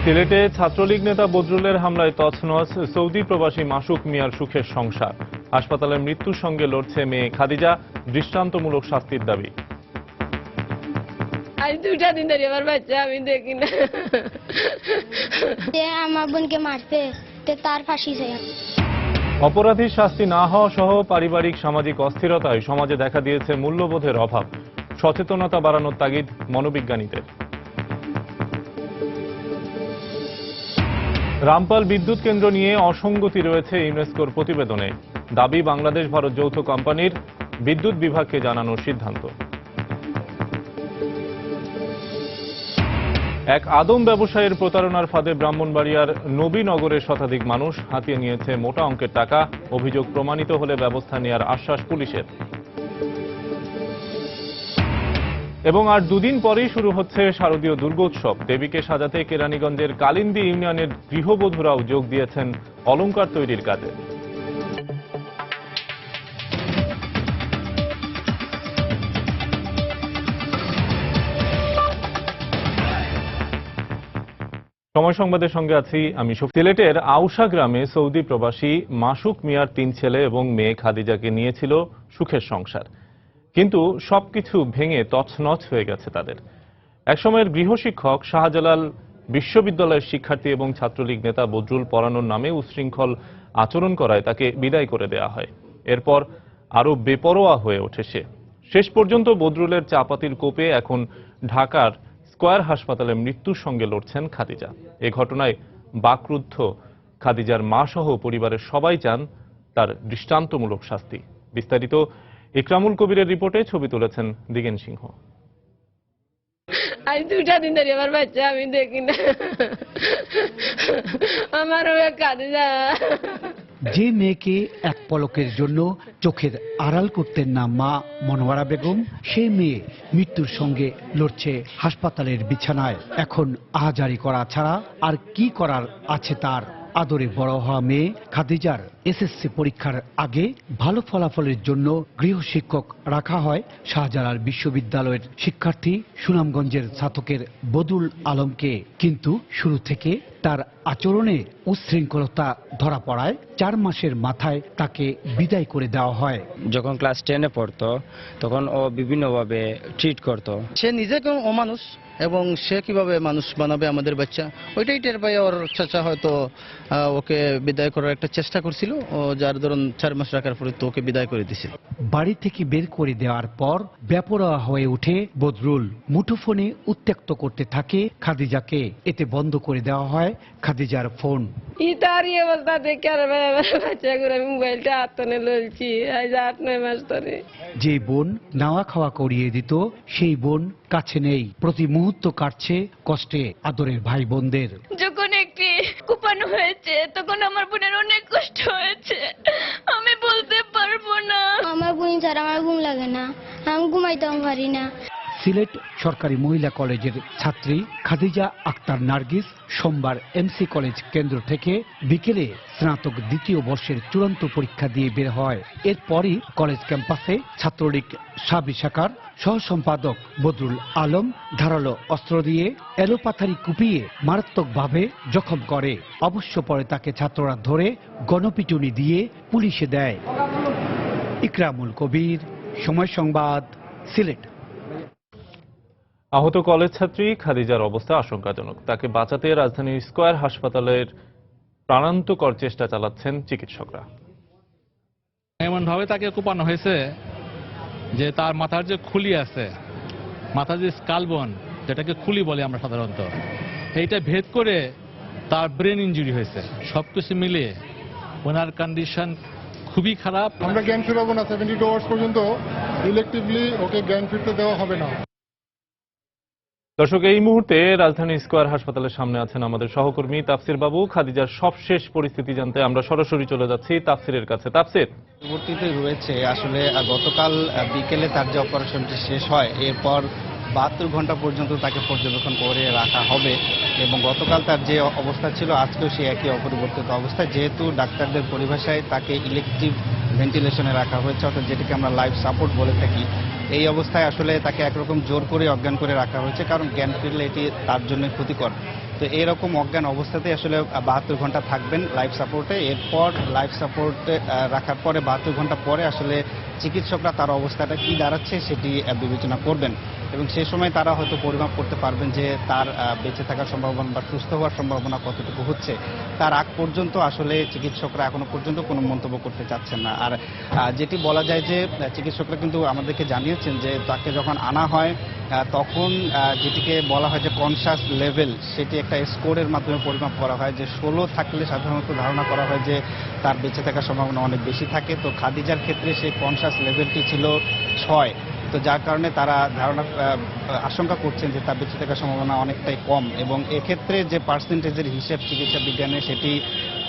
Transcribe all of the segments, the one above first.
সিলেটে ছাত্রলীগ নেতা বদরুলের হামলায় তছনছ সৌদি প্রবাসী মাসুক মিয়ার সুখের সংসার। হাসপাতালে মৃত্যুর সঙ্গে লড়ছে মেয়ে খাদিজা, দৃষ্টান্তমূলক শাস্তির দাবি। আজ 2টা দিন ধরে আমার বাচ্চা আমি দেখি না। আমার বোনকে মারতে তার ফাঁসি চাই। অপরাধীর শাস্তি না হওয়া সহ পারিবারিক সামাজিক অস্থিরতায় সমাজে দেখা দিয়েছে মূল্যবোধের অভাব। সচেতনতা বাড়ানোর তাগিদ মনোবিজ্ঞানীদের। রামপাল বিদ্যুৎ কেন্দ্র নিয়ে অসঙ্গতি রয়েছে ইউনেস্কোর প্রতিবেদনে। দাবি বাংলাদেশ ভারত যৌথ কোম্পানির, বিদ্যুৎ বিভাগকে জানানোর সিদ্ধান্ত। এক আদম ব্যবসায়ীর প্রতারণার ফাঁদে ব্রাহ্মণবাড়িয়ার নবীনগরের শতাধিক মানুষ হাতিয়ে নিয়েছে মোটা অঙ্কের টাকা। অভিযোগ প্রমাণিত হলে ব্যবস্থা নেওয়ার আশ্বাস পুলিশের। এবং আর দুদিন পরেই শুরু হচ্ছে শারদীয় দুর্গোৎসব। দেবীকে সাজাতে কেরানীগঞ্জের কালিন্দী ইউনিয়নের গৃহবধূরাও যোগ দিয়েছেন অলংকার তৈরির কাজে। সময় সংবাদের সঙ্গে আছি আমি। সিলেটের আউশা গ্রামে সৌদি প্রবাসী মাসুক মিয়ার 3 ছেলে এবং মেয়ে খাদিজাকে নিয়েছিল সুখের সংসার, কিন্তু সবকিছু ভেঙে তছনছ হয়ে গেছে তাদের। একসময়ের গৃহশিক্ষক শাহজালাল বিশ্ববিদ্যালয়ের শিক্ষার্থী এবং ছাত্রলীগ নেতা বদরুল পড়ানোর নামে উচ্ছৃঙ্খল আচরণ করায় তাকে বিদায় করে দেয়া হয়। এরপর আরো বেপরোয়া হয়ে ওঠে সে। শেষ পর্যন্ত বদরুলের চাপাতির কোপে এখন ঢাকার স্কয়ার হাসপাতালে মৃত্যুর সঙ্গে লড়ছেন খাদিজা। এ ঘটনায় বাকরুদ্ধ খাদিজার মা সহ পরিবারের সবাই চান তার দৃষ্টান্তমূলক শাস্তি। বিস্তারিত ইকরামুল কবিরের রিপোর্টে ছবি তুলেছেন দিগেন সিংহ। আজ 2টা দিন ধরে আমার বাচ্চা আমি দেখি না। আমারও কাঁদে যা। যে মেয়েকে এক পলকের জন্য চোখের আড়াল করতেন না মা মনোয়ারা বেগম, সেই মেয়ে মৃত্যুর সঙ্গে লড়ছে হাসপাতালের বিছানায়। এখন আহাজারি করা ছাড়া আর কি করার আছে তার? আদরে বড় হওয়া মেয়ে খাদিজার এসএসসি পরীক্ষার আগে ভালো ফলাফলের জন্য গৃহশিক্ষক রাখা হয় শাহজালাল বিশ্ববিদ্যালয়ের শিক্ষার্থী সুনামগঞ্জের ছাতকের বদুল আলমকে। কিন্তু শুরু থেকে তার আচরণে উচ্ছৃঙ্খলতা ধরা পড়ায় 4 মাসের মাথায় তাকে বিদায় করে দেওয়া হয়। যখন ক্লাস 10-এ পড়তো তখন ও বিভিন্নভাবে ট্রিট করতো। সে নিজে কোন অমানুষ এবং সে কিভাবে মানুষ বানাবে আমাদের বাচ্চা, ওইটাই টের পাই। ওর চাচা হয়তো ওকে বিদায় করার একটা চেষ্টা করছিল, ও যার ধরুন 4 মাস রাখার পরে তো ওকে বিদায় করে দিছে। বাড়ি থেকে বের করে দেওয়ার পর বেপরোয়া হয়ে ওঠে বদরুল। মুঠোফোনে উত্ত্যক্ত করতে থাকে খাদিজাকে। এতে বন্ধ করে দেওয়া হয় খাদিজার ফোন। তারই অবস্থা দেখে আর বাচ্চা করে আমি মোবাইলটা হাতনে লইছি আজ 8-9 মাস ধরে। যে বোন নাওয়া খাওয়া করিয়ে দিত সেই বোন কাছে নেই। প্রতি মুহূর্ত কাটছে কষ্টে আদরের ভাই বোনদের। যখন একটি কুপানো হয়েছে তখন আমার বোনের অনেক কষ্ট হয়েছে, আমি বলতে পারবো না। আমার বোন ছাড়া আমার ঘুম লাগে না, আমি ঘুমাইতেও পারি না। সিলেট সরকারি মহিলা কলেজের ছাত্রী খাদিজা আক্তার নার্গিস সোমবার এমসি কলেজ কেন্দ্র থেকে বিকেলে স্নাতক 2য় বর্ষের চূড়ান্ত পরীক্ষা দিয়ে বের হয়। এরপরই কলেজ ক্যাম্পাসে ছাত্রলীগ সাবি শাখার সহ সম্পাদক বদরুল আলম ধারালো অস্ত্র দিয়ে এলোপাথারি কুপিয়ে মারাত্মকভাবে জখম করে। অবশ্য পরে তাকে ছাত্ররা ধরে গণপিটুনি দিয়ে পুলিশে দেয়। ইকরামুল কবির, সময় সংবাদ, সিলেট। আহত কলেজ ছাত্রী খাদিজার অবস্থা আশঙ্কাজনক। তাকে বাঁচাতে রাজধানীর স্কয়ার হাসপাতালের প্রাণান্তকর চেষ্টা চালাচ্ছেন চিকিৎসকরা। এমন ভাবে তাকে কোপানো হয়েছে যে তার মাথার যে খুলি আছে, মাথার যে স্কালবোন, যেটাকে খুলি বলে আমরা সাধারণত, এইটা ভেদ করে তার ব্রেন ইনজুরি হয়েছে। সবকিছু মিলিয়ে ওনার কন্ডিশন খুবই খারাপ। আমরা জ্ঞান ফিরাবো না, 72 আওয়ার্স পর্যন্ত ইলেকটিভলি ওকে জ্ঞান ফিরতে দেওয়া হবে না। দর্শক, এই মুহূর্তে রাজধানী স্কয়ার হাসপাতালের সামনে আছেন আমাদের সহকর্মী তাফসির বাবু। খাদিজার সবশেষ পরিস্থিতি জানতে আমরা সরাসরি চলে যাচ্ছি তাফসিরের কাছে। তাফসির, পরবর্তীতে রয়েছে আসলে গতকাল বিকেলে তার যে অপারেশনটি শেষ হয়, এরপর 72 ঘন্টা পর্যন্ত তাকে পর্যবেক্ষণ করে রাখা হবে এবং গতকাল তার যে অবস্থা ছিল আজকেও সেই একই অপরিবর্তিত অবস্থায়। যেহেতু ডাক্তারদের পরিভাষায় তাকে ইলেকটিভ ভেন্টিলেশনে রাখা হয়েছে, অর্থাৎ যেটাকে আমরা লাইফ সাপোর্ট বলে থাকি, এই অবস্থায় আসলে তাকে একরকম জোর করে অজ্ঞান করে রাখা হয়েছে, কারণ জ্ঞান ফিরলে এটি তার জন্য ক্ষতিকর। তো এরকম অজ্ঞান অবস্থাতেই আসলে 72 ঘন্টা থাকবেন লাইফ সাপোর্টে। এরপর লাইফ সাপোর্টে রাখার পরে 72 ঘন্টা পরে আসলে চিকিৎসকরা তার অবস্থাটা কি দাঁড়াচ্ছে সেটি বিবেচনা করবেন, এবং সে সময় তারা হয়তো পরিমাপ করতে পারবেন যে তার বেঁচে থাকার সম্ভাবনা বা সুস্থ হওয়ার সম্ভাবনা কতটুকু হচ্ছে। তার আগ পর্যন্ত আসলে চিকিৎসকরা এখনো পর্যন্ত কোনো মন্তব্য করতে চাচ্ছেন না। আর যেটি বলা যায় যে চিকিৎসকরা কিন্তু আমাদেরকে জানিয়েছেন যে তাকে যখন আনা হয় তখন যেটিকে বলা হয় যে কনসাস লেভেল, সেটি একটা স্কোরের মাধ্যমে পরিমাপ করা হয়, যে 16 থাকলে সাধারণত ধারণা করা হয় যে তার বেঁচে থাকার সম্ভাবনা অনেক বেশি থাকে। তো খাদিজার ক্ষেত্রে সেই কনসাস লেভেলটি ছিল 6। তো যার কারণে তারা আশঙ্কা করছেন যে তার বেঁচে থাকার সম্ভাবনা অনেকটাই কম, এবং এক্ষেত্রে যে পার্সেন্টেজের হিসেব চিকিৎসা বিজ্ঞানে সেটি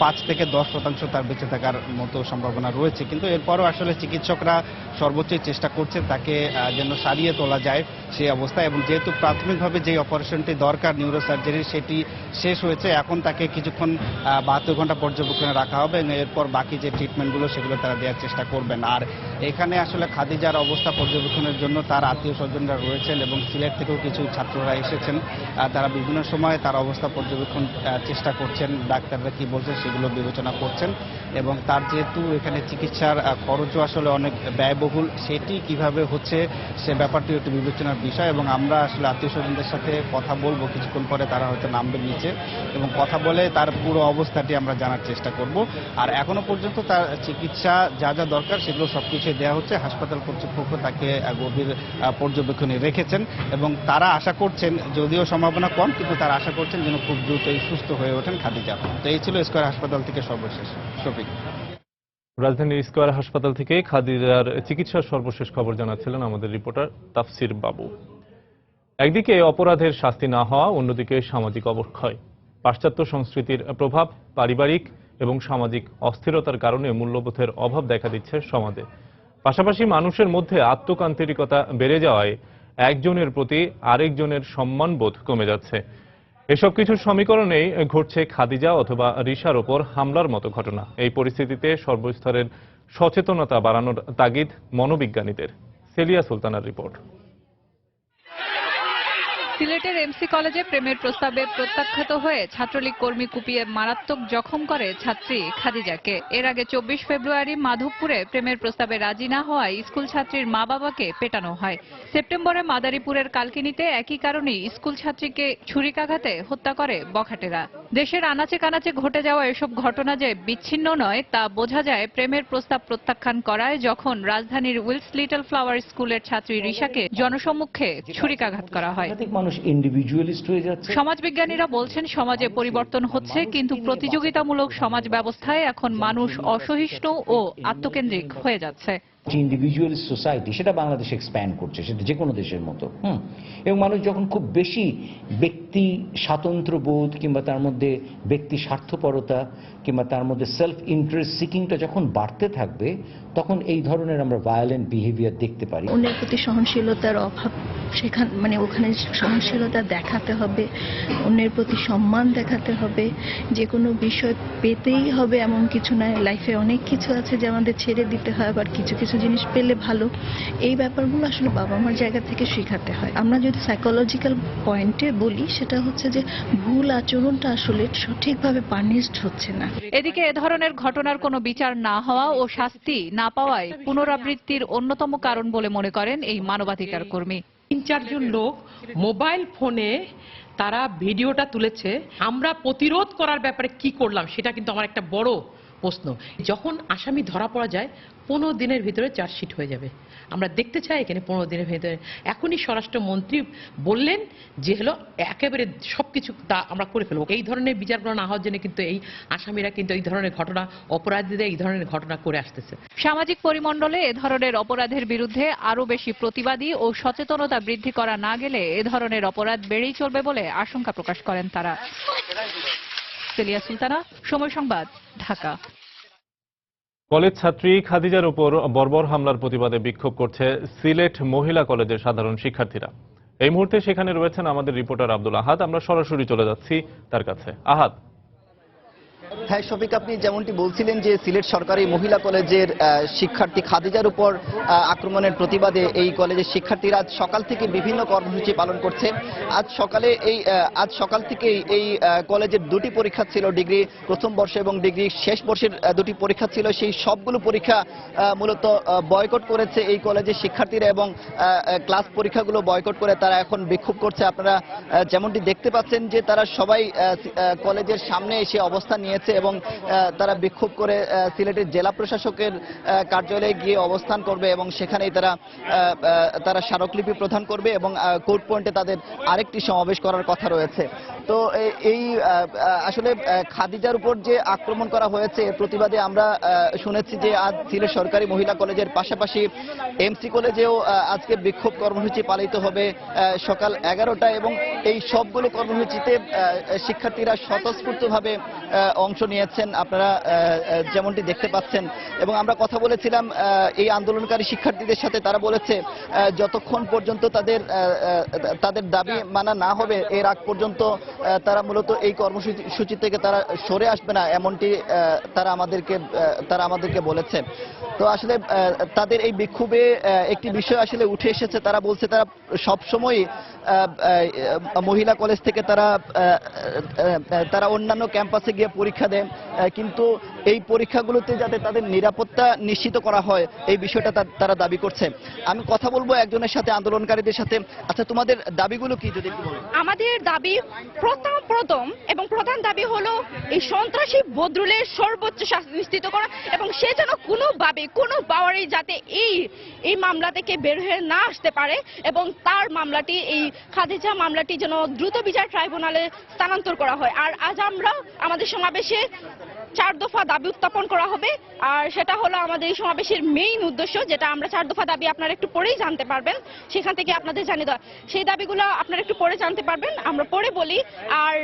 5 থেকে 10% তার বেঁচে থাকার মতো সম্ভাবনা রয়েছে। কিন্তু এরপরও আসলে চিকিৎসকরা সর্বোচ্চই চেষ্টা করছে তাকে যেন সারিয়ে তোলা যায় সেই অবস্থা, এবং যেহেতু প্রাথমিকভাবে যে অপারেশনটি দরকার নিউরোসার্জারি সেটি শেষ হয়েছে, এখন তাকে কিছুক্ষণ 72 ঘন্টা পর্যবেক্ষণে রাখা হবে, এবং এরপর বাকি যে ট্রিটমেন্টগুলো সেগুলো তারা দেওয়ার চেষ্টা করবেন। আর এখানে আসলে খাদিজার অবস্থা পর্যবেক্ষণের জন্য তার আত্মীয় স্বজনরা রয়েছেন, এবং সিলেট থেকেও কিছু ছাত্ররা এসেছেন। তারা বিভিন্ন সময় তার অবস্থা পর্যবেক্ষণ চেষ্টা করছেন, ডাক্তাররা কি বলছেন সেগুলো বিবেচনা করছেন, এবং তার যেহেতু এখানে চিকিৎসার খরচও আসলে অনেক ব্যয়বহুল, সেটি কিভাবে হচ্ছে সে ব্যাপারটি একটু বিবেচনার বিষয়। এবং আমরা আসলে আত্মীয় স্বজনদের সাথে কথা বলবো, কিছুক্ষণ পরে তারা হয়তো নামবে নিচে, এবং কথা বলে তার পুরো অবস্থাটি আমরা জানার চেষ্টা করব। আর এখনো পর্যন্ত তার চিকিৎসা যা যা দরকার সেগুলো সবকিছু দেওয়া হচ্ছে। হাসপাতাল কর্তৃপক্ষ তাকে গভীর পর্যবেক্ষণে রেখেছেন, এবং তারা আশা করছেন, যদিও সম্ভাবনা কম, কিন্তু তারা আশা করছেন যেন খুব দ্রুতই সুস্থ হয়ে ওঠেন খাদিজা। তো এই ছিল স্কয়ার হাসপাতাল থেকে সর্বশেষ। শফিক। রাজধানীর স্কয়ার হাসপাতাল থেকে খাদিজার চিকিৎসার সর্বশেষ খবর জানাচ্ছিলেন আমাদের রিপোর্টার তাফসির বাবু। একদিকে অপরাধের শাস্তি না হওয়া, অন্যদিকে সামাজিক অবক্ষয়, পাশ্চাত্য সংস্কৃতির প্রভাব, পারিবারিক এবং সামাজিক অস্থিরতার কারণে মূল্যবোধের অভাব দেখা দিচ্ছে সমাজে। পাশাপাশি মানুষের মধ্যে আত্মকেন্দ্রিকতা বেড়ে যাওয়ায় একজনের প্রতি আরেকজনের সম্মানবোধ কমে যাচ্ছে। এসব কিছুর সমীকরণেই ঘটছে খাদিজা অথবা রিশার ওপর হামলার মতো ঘটনা। এই পরিস্থিতিতে সর্বস্তরের সচেতনতা বাড়ানোর তাগিদ মনোবিজ্ঞানীদের। সেলিয়া সুলতানার রিপোর্ট। সিলেটের এমসি কলেজে প্রেমের প্রস্তাবে প্রত্যাখ্যাত হয়ে ছাত্রলীগ কর্মী কুপিয়ে মারাত্মক জখম করে ছাত্রী খাদিজাকে। এর আগে 24 ফেব্রুয়ারি মাধবপুরে প্রেমের প্রস্তাবে রাজি না হওয়ায় স্কুল ছাত্রীর মা বাবাকে পেটানো হয়। সেপ্টেম্বরে মাদারীপুরের কালকিনিতে একই কারণে স্কুল ছাত্রীকে ছুরিকাঘাতে হত্যা করে বখাটেরা। দেশের আনাচে কানাচে ঘটে যাওয়া এসব ঘটনা যে বিচ্ছিন্ন নয় তা বোঝা যায় প্রেমের প্রস্তাব প্রত্যাখ্যান করায়, যখন রাজধানীর উইলস লিটল ফ্লাওয়ার স্কুলের ছাত্রী রিশাকে জনসম্মুখে ছুরিকাঘাত করা হয়। সমাজবিজ্ঞানীরা বলছেন সমাজে পরিবর্তন হচ্ছে, কিন্তু প্রতিযোগিতামূলক সমাজ ব্যবস্থায় এখন মানুষ অসহিষ্ণু ও আত্মকেন্দ্রিক হয়ে যাচ্ছে। ইন্ডিভিজুয়ালিস্ট সোসাইটি সেটা বাংলাদেশ এক্সপ্যান্ড করছে, সেটা যে কোনো দেশের মতো। এবং মানুষ যখন খুব বেশি ব্যক্তি স্বাতন্ত্র্য বোধ কিংবা তার মধ্যে ব্যক্তি স্বার্থপরতা কিংবা তার মধ্যে সেলফ ইন্টারেস্ট সিকিংটা যখন বাড়তে থাকবে, তখন এই ধরনের আমরা ভায়োলেন্ট বিহেভিয়ার দেখতে পারি। অন্যের প্রতি সহনশীলতার অভাব, সেখানে ওখানে সহনশীলতা দেখাতে হবে, অন্যের প্রতি সম্মান দেখাতে হবে, যে কোনো বিষয় পেতেই হবে এমন কিছু নয়। লাইফে অনেক কিছু আছে যে আমাদের ছেড়ে দিতে হয়, আবার কিছু কিছু জিনিস পেলে ভালো। এই ব্যাপারগুলো আসলে বাবা মার জায়গা থেকে শেখাতে হয়। আমরা যদি সাইকোলজিক্যাল পয়েন্টে বলি, সেটা হচ্ছে যে ভুল আচরণটা আসলে সঠিকভাবে পানিশড হচ্ছে না। এদিকে এ ধরনের ঘটনার কোনো বিচার না হওয়া ও শাস্তি না পাওয়ায় পুনরাবৃত্তির অন্যতম কারণ বলে মনে করেন এই মানবাধিকার কর্মী। 3-4 জন লোক মোবাইল ফোনে তারা ভিডিওটা তুলেছে। আমরা প্রতিরোধ করার ব্যাপারে কি করলাম সেটা কিন্তু আমার একটা বড় প্রশ্ন। যখন আসামি ধরা পড়া যায় 15 দিনের ভিতরে চার্জশিট হয়ে যাবে। আমরা দেখতে চাই এখানে 15 দিনের ভিতরে। এখনই স্বরাষ্ট্রমন্ত্রী বললেন যে হলো একেবারে সবকিছু তা আমরা করে ফেলবো। এই ধরনের বিচারগুলো না হওয়ার জন্য কিন্তু এই আসামিরা কিন্তু এই ধরনের ঘটনা, অপরাধীরা এই ধরনের ঘটনা করে আসতেছে। সামাজিক পরিমণ্ডলে এ ধরনের অপরাধের বিরুদ্ধে আরো বেশি প্রতিবাদী ও সচেতনতা বৃদ্ধি করা না গেলে এ ধরনের অপরাধ বেড়েই চলবে বলে আশঙ্কা প্রকাশ করেন তারা। সেলিয়া সুলতানা, সময় সংবাদ, ঢাকা। কলেজ ছাত্রী খাদিজার উপর বর্বর হামলার প্রতিবাদে বিক্ষোভ করছে সিলেট মহিলা কলেজের সাধারণ শিক্ষার্থীরা। এই মুহূর্তে সেখানে রয়েছেন আমাদের রিপোর্টার আব্দুল আহাদ। আমরা সরাসরি চলে যাচ্ছি তার কাছে। আহাদ। হ্যাঁ শফিক, আপনি যেমনটি বলছিলেন যে সিলেট সরকারি মহিলা কলেজের শিক্ষার্থী খাদিজার উপর আক্রমণের প্রতিবাদে এই কলেজের শিক্ষার্থীরা আজ সকাল থেকে বিভিন্ন কর্মসূচি পালন করছে। আজ সকাল থেকেই এই কলেজের দুটি পরীক্ষা ছিল, ডিগ্রি প্রথম বর্ষ এবং ডিগ্রি শেষ বর্ষের দুটি পরীক্ষা ছিল। সেই সবগুলো পরীক্ষা মূলত বয়কট করেছে এই কলেজের শিক্ষার্থীরা এবং ক্লাস পরীক্ষাগুলো বয়কট করে তারা এখন বিক্ষোভ করছে। আপনারা যেমনটি দেখতে পাচ্ছেন যে তারা সবাই কলেজের সামনে এসে অবস্থান নিয়েছে এবং তারা বিক্ষোভ করে সিলেটের জেলা প্রশাসকের কার্যালয়ে গিয়ে অবস্থান করবে এবং সেখানেই তারা স্মারকলিপি প্রদান করবে এবং কোর্ট পয়েন্টে তাদের আরেকটি সমাবেশ করার কথা রয়েছে। তো এই আসলে খাদিজার উপর যে আক্রমণ করা হয়েছে প্রতিবাদে আমরা শুনেছি যে আজ সিলেট সরকারি মহিলা কলেজের পাশাপাশি এমসি কলেজেও আজকে বিক্ষোভ কর্মসূচি পালিত হবে সকাল 11টায় এবং এই সবগুলো কর্মসূচিতে শিক্ষার্থীরা স্বতঃস্ফূর্তভাবে অংশ নিয়েছেন, আপনারা যেমনটি দেখতে পাচ্ছেন। এবং আমরা কথা বলেছিলাম এই আন্দোলনকারী শিক্ষার্থীদের সাথে, তারা বলেছে যতক্ষণ পর্যন্ত তাদের দাবি মানা না হবে এর আগ পর্যন্ত তারা মূলত এই কর্মসূচি থেকে তারা সরে আসবে না, এমনটি তারা আমাদেরকে বলেছে। তো আসলে তাদের এই বিক্ষোভে একটি বিষয় আসলে উঠে এসেছে, তারা বলছে তারা সবসময় মহিলা কলেজ থেকে তারা অন্যান্য ক্যাম্পাসে গিয়ে পরীক্ষা দেন, কিন্তু এই পরীক্ষাগুলোতে যাতে তাদের নিরাপত্তা নিশ্চিত করা হয় এই বিষয়টা তারা দাবি করছে। আমি কথা বলবো একজনের সাথে, আন্দোলনকারীদের সাথে। আচ্ছা, তোমাদের দাবিগুলো কি যদি একটু বলো। আমাদের দাবি প্রথম এবং প্রধান দাবি হলো এই সন্ত্রাসী বদরুলের সর্বোচ্চ শাস্তি নিশ্চিত করা এবং সে যেন কোনোভাবে কোনো পাওয়ারই যাতে এই মামলা থেকে বের হয়ে না আসতে পারে এবং তার মামলাটি, এই খাদিজা মামলাটি যেন দ্রুত বিচার ট্রাইব্যুনালে স্থানান্তর করা হয়। আর আজ আমরা আমাদের সমাবেশে 4 দফা দাবি উত্থাপন করা হবে, আর সেটা হলো আমাদের এই সমাবেশের মেইন উদ্দেশ্য, যেটা আমরা 4 দফা দাবি আপনারা একটু পরেই জানতে পারবেন, সেখান থেকে আপনাদের জানিয়ে দেওয়া। সেই দাবিগুলো আপনারা একটু পরে জানতে পারবেন, আমরা পরে বলি। আর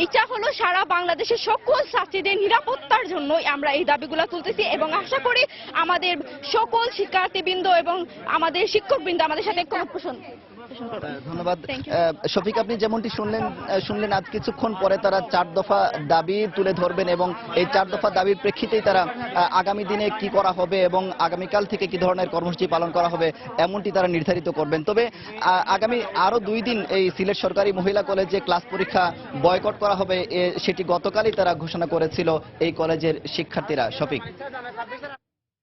এটা হলো সারা বাংলাদেশের সকল ছাত্রীদের নিরাপত্তার জন্য আমরা এই দাবিগুলো তুলতেছি এবং আশা করি আমাদের সকল শিক্ষার্থীবৃন্দ এবং আমাদের শিক্ষকবৃন্দ আমাদের সাথে ধন্যবাদ। শফিক, আপনি যেমনটি শুনলেন আজ কিছুক্ষণ পরে তারা 4 দফা দাবি তুলে ধরবেন এবং এই 4 দফা দাবির প্রেক্ষিতেই তারা আগামী দিনে কি করা হবে এবং আগামীকাল থেকে কি ধরনের কর্মসূচি পালন করা হবে এমনটি তারা নির্ধারিত করবেন। তবে আগামী আরো 2 দিন এই সিলেট সরকারি মহিলা কলেজে ক্লাস পরীক্ষা বয়কট করা হবে, সেটি গতকালই তারা ঘোষণা করেছিল এই কলেজের শিক্ষার্থীরা। শফিক।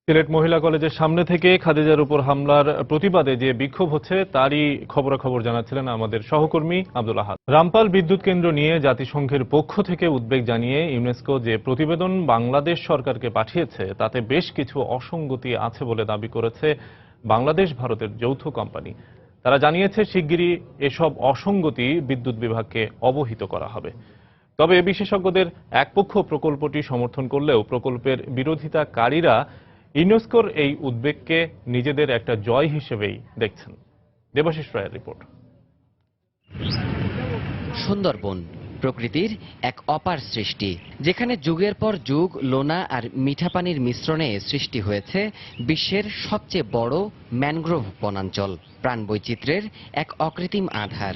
সিলেট মহিলা কলেজের সামনে থেকে খাদিজার উপর হামলার প্রতিবাদে যে বিক্ষোভ হচ্ছে তারই খবরাখবর জানাচ্ছিলেন আমাদের সহকর্মী আব্দুল আহাদ। রামপাল বিদ্যুৎ কেন্দ্র নিয়ে জাতিসংঘের পক্ষ থেকে উদ্বেগ জানিয়ে ইউনেস্কো যে প্রতিবেদন বাংলাদেশ সরকারকে পাঠিয়েছে তাতে বেশ কিছু অসঙ্গতি আছে বলে দাবি করেছে বাংলাদেশ ভারতের যৌথ কোম্পানি। তারা জানিয়েছে শিগগিরই এসব অসঙ্গতি বিদ্যুৎ বিভাগকে অবহিত করা হবে। তবে বিশেষজ্ঞদের একপক্ষ প্রকল্পটি সমর্থন করলেও প্রকল্পের বিরোধিতাকারীরা ইউনেস্কোর এই উদ্বেগকে নিজেদের একটা জয় হিসেবেই দেখছেন। দেবাশিস রায়ের রিপোর্ট। সুন্দরবন প্রকৃতির এক অপার সৃষ্টি, যেখানে যুগের পর যুগ লোনা আর মিঠা পানির মিশ্রণে সৃষ্টি হয়েছে বিশ্বের সবচেয়ে বড় ম্যানগ্রোভ বনাঞ্চল, প্রাণবৈচিত্র্যের এক অকৃত্রিম আধার।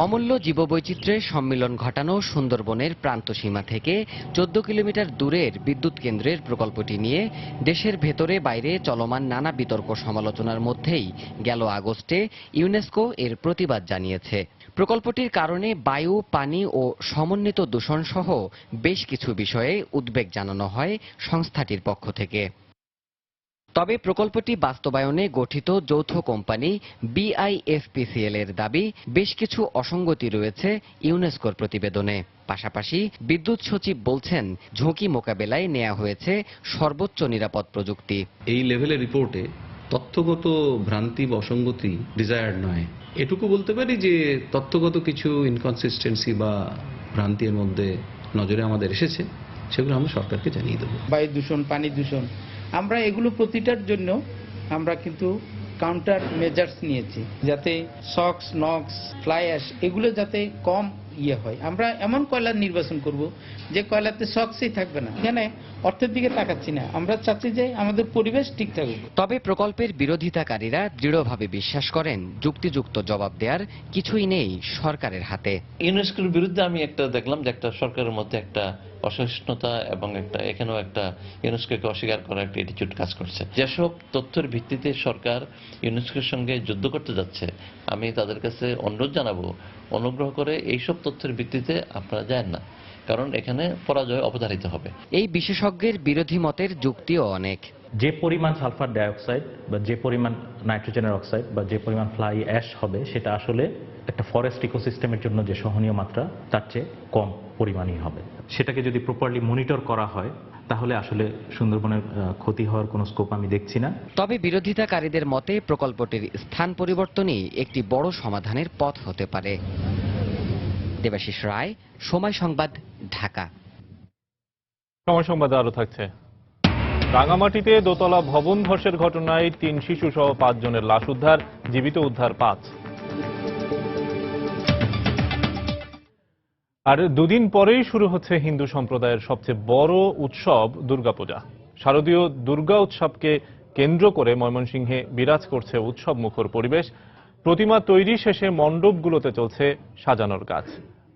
অমূল্য জীববৈচিত্র্যের সম্মিলন ঘটানো সুন্দরবনের প্রান্তসীমা থেকে 14 কিলোমিটার দূরের বিদ্যুৎ কেন্দ্রের প্রকল্পটি নিয়ে দেশের ভেতরে বাইরে চলমান নানা বিতর্ক সমালোচনার মধ্যেই গেল আগস্টে ইউনেস্কো এর প্রতিবাদ জানিয়েছে। প্রকল্পটির কারণে বায়ু, পানি ও সমন্বিত দূষণ সহ বেশ কিছু বিষয়ে উদ্বেগ জানানো হয় সংস্থাটির পক্ষ থেকে। তবে প্রকল্পটি বাস্তবায়নে গঠিত যৌথ কোম্পানি BIFPCL এর দাবি বেশ কিছু অসঙ্গতি রয়েছে ইউনেস্কোর প্রতিবেদনে। পাশাপাশি বিদ্যুৎ সচিব বলছেন ঝুঁকি মোকাবেলায় নেওয়া হয়েছে সর্বোচ্চ নিরাপদ প্রযুক্তি। এই লেভেলের রিপোর্টে তথ্যগত ভ্রান্তি বা অসঙ্গতি ডিজায়ার্ড নয়। এটুকু বলতে পারি যে তথ্যগত কিছু ইনকনসিস্টেন্সি বা ভ্রান্তির মধ্যে নজরে আমাদের এসেছে, সেগুলো আমরা সরকারকে জানিয়ে দেবো। বায়ু দূষণ, পানি দূষণ, আমরা এগুলো প্রতিটার জন্য আমরা কিন্তু কাউন্টার মেজার্স নিয়েছি, যাতে সক্স, নক্স, ফ্লাই অ্যাশ এগুলো যাতে কম ইয়ে হয়। আমরা এমন কয়লা নির্বাচন করব যে কয়লাতে শক্সই থাকবে না। এখানে অর্থের দিকে তাকাচ্ছি না, আমরা চাচ্ছি যে আমাদের পরিবেশ ঠিক থাকুক। তবে প্রকল্পের বিরোধিতাকারীরা দৃঢ়ভাবে বিশ্বাস করেন যুক্তিযুক্ত জবাব দেওয়ার কিছুই নেই সরকারের হাতে। ইউনেস্কোর বিরুদ্ধে আমি একটা দেখলাম যে একটা সরকারের মধ্যে একটা অসহিষ্ণুতা এবং একটা এখানেও একটা ইউনেস্কোকে অস্বীকার করার একটা অ্যাটিটিউড কাজ করছে। যেসব তথ্যের ভিত্তিতে সরকার ইউনেস্কোর সঙ্গে যুদ্ধ করতে যাচ্ছে, আমি তাদের কাছে অনুরোধ জানাবো অনুগ্রহ করে এইসব তথ্যের ভিত্তিতে আপনারা যান না, কারণ এখানে পরাজয় অবধারিত হবে। এই বিশেষজ্ঞের বিরোধী মতের যুক্তিও অনেক। যে পরিমাণ সালফার ডাইঅক্সাইড বা যে পরিমাণ নাইট্রোজেনের অক্সাইড বা যে পরিমাণ ফ্লাই অ্যাশ হবে, সেটা আসলে একটা ফরেস্ট ইকোসিস্টেমের জন্য যে সহনীয় মাত্রা তার চেয়ে কম পরিমাণই হবে। সেটাকে যদি প্রপারলি মনিটর করা হয় তাহলে আসলে সুন্দরবনের ক্ষতি হওয়ার কোনো স্কোপ আমি দেখছি না। তবে বিরোধিতাকারীদের মতে প্রকল্পটির স্থান পরিবর্তনই একটি বড় সমাধানের পথ হতে পারে। দেবাশিস রায়, সময় সংবাদ, ঢাকা। সময় সংবাদে আরো থাকছে। রাঙামাটিতে দোতলা ভবন ধসের ঘটনায় 3 শিশু সহ 5 জনের লাশ উদ্ধার, জীবিত উদ্ধার 5। আর দুদিন পরেই শুরু হচ্ছে হিন্দু সম্প্রদায়ের সবচেয়ে বড় উৎসব দুর্গাপূজা। শারদীয় দুর্গা উৎসবকে কেন্দ্র করে ময়মনসিংহে বিরাজ করছে উৎসব মুখর পরিবেশ। প্রতিমা তৈরি শেষে মণ্ডপগুলোতে চলছে সাজানোর কাজ।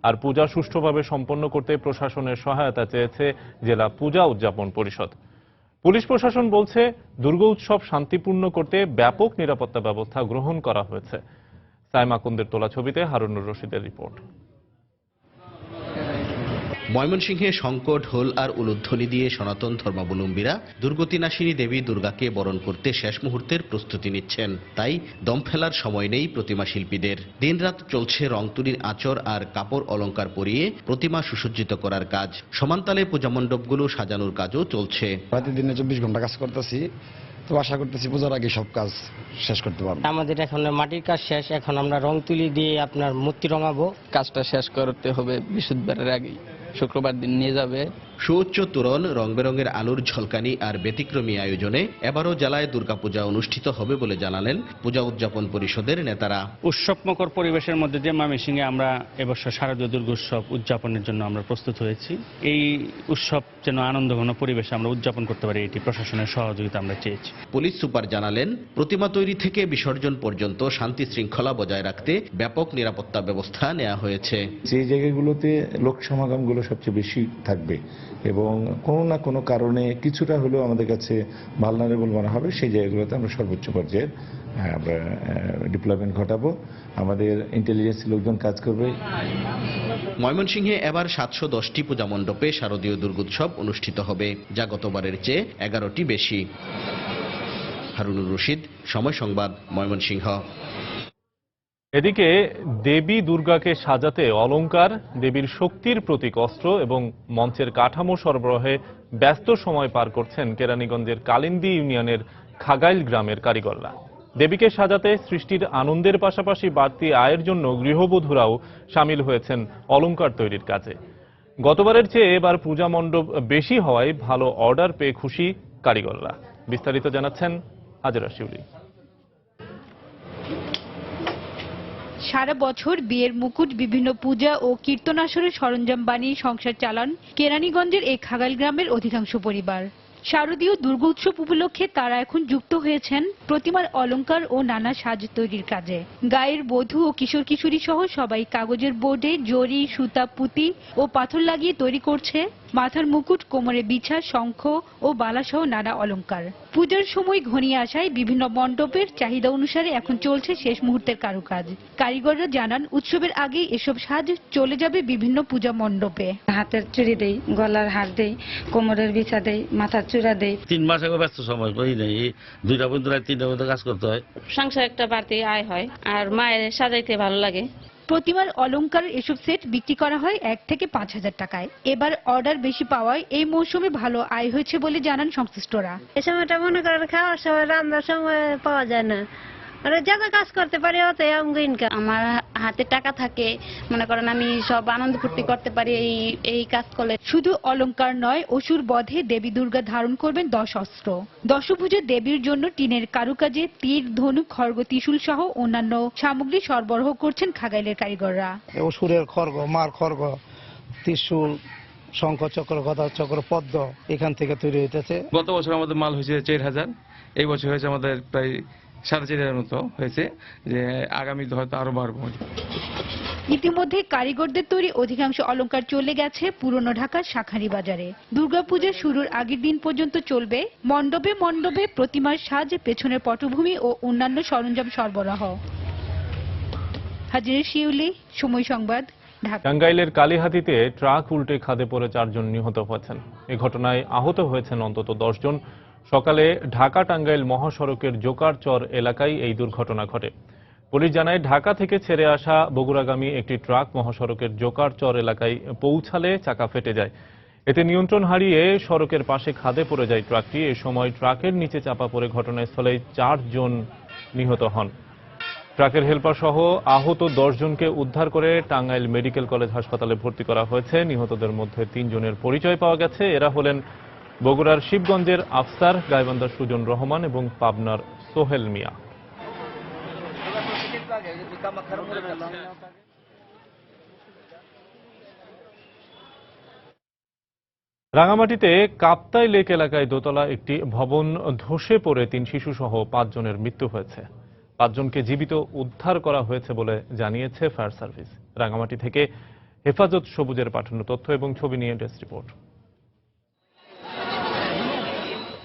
আর পূজা সুষ্ঠুভাবে সম্পন্ন করতে প্রশাসনের সহায়তা চেয়েছে জেলা পূজা উদযাপন পরিষদ। পুলিশ প্রশাসন বলছে দুর্গা উৎসব শান্তিপূর্ণ করতে ব্যাপক নিরাপত্তা ব্যবস্থা গ্রহণ করা হয়েছে। সাইমা কুন্দের তোলা ছবিতে হারুনুর রশিদের রিপোর্ট। ময়মনসিংহে শঙ্খ, ঢোল আর উলুধ্বনি দিয়ে সনাতন ধর্মাবলম্বীরা দুর্গতিনাশিনী দেবী দুর্গাকে বরণ করতে শেষ মুহূর্তের প্রস্তুতি নিচ্ছেন। তাই দম ফেলার সময় নেই প্রতিমা শিল্পীদের। দিনরাত চলছে রং তুলির আঁচড় আর কাপড় অলংকার পরিয়ে প্রতিমা সুসজ্জিত করার কাজ। সমান্তালে পূজা মণ্ডপগুলো সাজানোর কাজও চলছে। প্রতিদিনে 24 ঘন্টা কাজ করতেছি, তো আশা করতেছি পূজার আগে সব কাজ শেষ করতে পারবো। আমাদের এখন মাটির কাজ শেষ, এখন আমরা রং তুলি দিয়ে আপনার মূর্তি রঙাবো। কাজটা শেষ করতে হবে বৃহস্পতিবারের আগেই, শুক্রবার দিন নিয়ে যাবে। সুউচ্চ তোরণ, রং বেরঙের আলোর ঝলকানি আর ব্যতিক্রমী আয়োজনে এবারও জেলায় দুর্গাপূজা অনুষ্ঠিত হবে বলে জানালেন পূজা উদযাপন পরিষদের নেতারা। উৎসবমুখর পরিবেশের মধ্যে দিয়ে ময়মনসিংহে আমরা এবছর শারদীয় দুর্গোৎসব উদযাপনের জন্য আমরা প্রস্তুত হয়েছি। এই উৎসব যেন আনন্দঘন পরিবেশে আমরা উদযাপন করতে পারি, এটি প্রশাসনের সহযোগিতা আমরা চেয়েছি। পুলিশ সুপার জানালেন, প্রতিমা তৈরি থেকে বিসর্জন পর্যন্ত শান্তি শৃঙ্খলা বজায় রাখতে ব্যাপক নিরাপত্তা ব্যবস্থা নেওয়া হয়েছে। যে জায়গাগুলোতে লোক সমাগমগুলো সবচেয়ে বেশি থাকবে এবং কোনো না কোনো কারণে কিছুটা হলেও আমাদের কাছে ভালনারেবল মনে হবে, সেই জায়গাগুলোতে আমরা সর্বোচ্চ পর্যায়ে আমরা ডিপ্লয়মেন্ট ঘটাবো। আমাদের ইন্টেলিজেন্স লোকজন কাজ করবে। ময়মনসিংহে এবার 710টি পূজা মণ্ডপে শারদীয় দুর্গোৎসব অনুষ্ঠিত হবে, যা গতবারের চেয়ে 11টি বেশি। হারুনুর রশিদ, সময় সংবাদ, ময়মনসিংহ। এদিকে দেবী দুর্গাকে সাজাতে অলংকার, দেবীর শক্তির প্রতীক অস্ত্র এবং মঞ্চের কাঠামো সরবরাহে ব্যস্ত সময় পার করছেন কেরানীগঞ্জের কালিন্দী ইউনিয়নের খাগাইল গ্রামের কারিগররা। দেবীকে সাজাতে সৃষ্টির আনন্দের পাশাপাশি বাড়তি আয়ের জন্য গৃহবধূরাও সামিল হয়েছেন অলংকার তৈরির কাজে। গতবারের চেয়ে এবার পূজা মণ্ডপ বেশি হওয়ায় ভালো অর্ডার পেয়ে খুশি কারিগররা। বিস্তারিত জানাচ্ছেন হাজেরা শিউলি। সারা বছর বিয়ের মুকুট, বিভিন্ন পূজা ও কীর্তনাসরের সরঞ্জাম বানিয়ে সংসার চালান কেরানীগঞ্জের এই খাগাইল গ্রামের অধিকাংশ পরিবার। শারদীয় দুর্গোৎসব উপলক্ষে তারা এখন যুক্ত হয়েছেন প্রতিমার অলংকার ও নানা সাজ তৈরির কাজে। গায়ের বধূ ও কিশোর কিশোরী সহ সবাই কাগজের বোর্ডে জরি, সুতা, পুঁতি ও পাথর লাগিয়ে তৈরি করছে মাথার মুকুট, কোমরে বিছা, শঙ্খ ও বালাসহ নানা অলংকার। পূজার সময় ঘনিয়ে আসায় বিভিন্ন মণ্ডপের চাহিদা অনুসারে এখন চলছে শেষ মুহূর্তের কারুকাজ। কারিগররা জানান, উৎসবের আগেই এসব সাজ চলে যাবে বিভিন্ন পূজা মণ্ডপে। হাতের চুড়ি দেই, গলার হার দেই, কোমরের বিছা দেই, মাথার চূড়া দেই। 3 মাস আগে ব্যস্ত সময় পাই নাই, 2টা পর্যন্ত 3টা পর্যন্ত কাজ করতে হয়। সংসার একটা বাড়তি আয় হয় আর মায়ের সাজাইতে ভালো লাগে। প্রতিমার অলংকার এসব সেট বিক্রি করা হয় 1 থেকে 5,000 টাকায়। এবার অর্ডার বেশি পাওয়ায় এই মৌসুমে ভালো আয় হয়েছে বলে জানান সংশ্লিষ্টরা। এই সময়টা মনে করেন খাওয়ার সময়, রান্নার সময় পাওয়া যায় না, যারা কাজ করতে পারে অত ইনকাম। আমার হাতে টাকা থাকে, মনে করেন আমি সব আনন্দ ফুর্তি করতে পারি এই কাজ করলে। শুধু অলংকার নয়, অসুর বধে দেবী দুর্গা ধারণ করবেন 10 অস্ত্র। দশভুজা দেবীর জন্য টিনের কারুকাজে তীর, ধনুক, খড়গ, ত্রিশূল সহ অন্যান্য সামগ্রী সরবরাহ করছেন খাগাইলের কারিগররা। অসুরের খড়গ, মার খড়গ, ত্রিশূল, শঙ্খ চক্র, গদা চক্র, পদ্ম এখান থেকে তৈরি হইতেছে। গত বছর আমাদের মাল হয়েছে 4000, এই বছর হয়েছে আমাদের প্রায় 4500 মতো হয়েছে, যে আগামীতে হয়তো আরো বাড়বো। ইতিমধ্যে কারিগরদের তৈরি অধিকাংশ অলংকার চলে গেছে পুরনো ঢাকার শাঁখারী বাজারে। দুর্গাপূজা শুরুর আগের দিন পর্যন্ত চলবে মণ্ডপে মণ্ডপে প্রতিমার সাজ, পেছনের পটভূমি ও অন্যান্য সরঞ্জাম সরবরাহ। হাজিরা শিউলি, সময় সংবাদ, ঢাকা। টাঙ্গাইলের কালীহাতিতে ট্রাক উল্টে খাদে পড়ে 4 জন নিহত হয়েছেন। এ ঘটনায় আহত হয়েছেন অন্তত 10 জন। সকালে ঢাকা টাঙ্গাইল মহাসড়কের জোকারচর এলাকায় এই দুর্ঘটনা ঘটে। পুলিশ জানায়, ঢাকা থেকে ছেড়ে আসা বগুড়াগামী একটি ট্রাক মহাসড়কের জোকারচর এলাকায় পৌঁছালে চাকা ফেটে যায়। এতে নিয়ন্ত্রণ হারিয়ে সড়কের পাশে খাদে পড়ে যায় ট্রাকটি। এ সময় ট্রাকের নিচে চাপা পড়ে ঘটনাস্থলে 4 জন নিহত হন। ট্রাকের হেলপার সহ আহত 10 জনকে উদ্ধার করে টাঙ্গাইল মেডিকেল কলেজ হাসপাতালে ভর্তি করা হয়েছে। নিহতদের মধ্যে 3 জনের পরিচয় পাওয়া গেছে। এরা হলেন বগুড়ার শিবগঞ্জের আফসার, গাইবান্ধার সুজন রহমান এবং পাবনার সোহেল মিয়া। রাঙামাটিতে কাপ্তাই লেক এলাকায় দোতলা একটি ভবন ধসে পড়ে 3 শিশু সহ 5 জনের মৃত্যু হয়েছে। 5 জনকে জীবিত উদ্ধার করা হয়েছে বলে জানিয়েছে ফায়ার সার্ভিস। রাঙামাটি থেকে হেফাজত সবুজের পাঠানো তথ্য এবং ছবি নিয়ে ডেস্ক রিপোর্ট।